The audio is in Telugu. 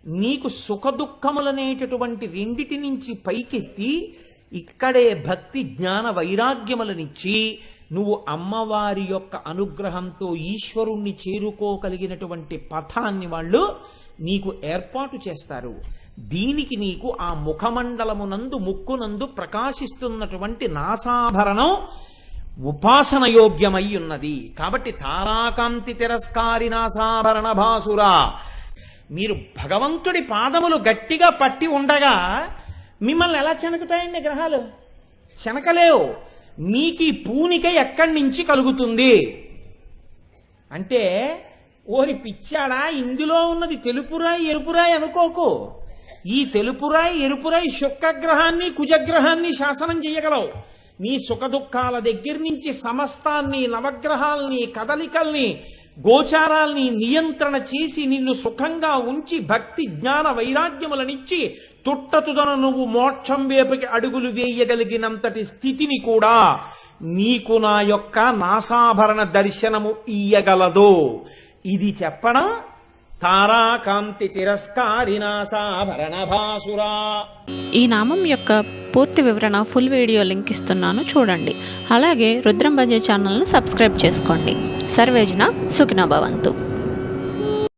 నీకు సుఖదుఖములనేటటువంటి రెండిటి నుంచి పైకెత్తి ఇక్కడే భక్తి జ్ఞాన వైరాగ్యములనిచ్చి నువ్వు అమ్మవారి యొక్క అనుగ్రహంతో ఈశ్వరుణ్ణి చేరుకోగలిగినటువంటి పథాన్ని వాళ్ళు నీకు ఏర్పాటు చేస్తారు. దీనికి నీకు ఆ ముఖమండలమునందు ముక్కునందు ప్రకాశిస్తున్నటువంటి నాసాభరణం ఉపాసన యోగ్యమై ఉన్నది. కాబట్టి తారాకాంతి తిరస్కారి నాసాభరణ భాసురా, మీరు భగవంతుడి పాదములు గట్టిగా పట్టి ఉండగా మిమ్మల్ని ఎలా చెనకుతాయండి గ్రహాలు? చెనకలేవు. నీకు ఈ పూనిక ఎక్కడి నుంచి కలుగుతుంది అంటే, ఓరి పిచ్చాడా, ఇందులో ఉన్నది తెలుపురాయి ఎరుపురాయి అనుకోకు. ఈ తెలుపురాయి ఎరుపురాయి శుక్రగ్రహాన్ని కుజగ్రహాన్ని శాసనం చేయగలవు. నీ సుఖదుఖాల దగ్గర నుంచి సమస్తాన్ని, నవగ్రహాల్ని, కదలికల్ని, గోచారాల్ని నియంత్రణ చేసి నిన్ను సుఖంగా ఉంచి భక్తి జ్ఞాన వైరాగ్యములనిచ్చి తుట్టతుదన నువ్వు మోక్షం వైపుకి అడుగులు వేయగలిగినంతటి స్థితిని కూడా నీకు నా యొక్క నాసాభరణ దర్శనము ఇయ్యగలదు. ఇది చెప్పడం తారాకాంతి తిరస్కారి నాసాభరణ భాసురా. ఈ నామం యొక్క పూర్తి వివరణ ఫుల్ వీడియో లింక్ ఇస్తున్నాను, చూడండి. అలాగే రుద్రం భజే ఛానల్ను సబ్స్క్రైబ్ చేసుకోండి. సర్వేజన సుఖినో భవంతు.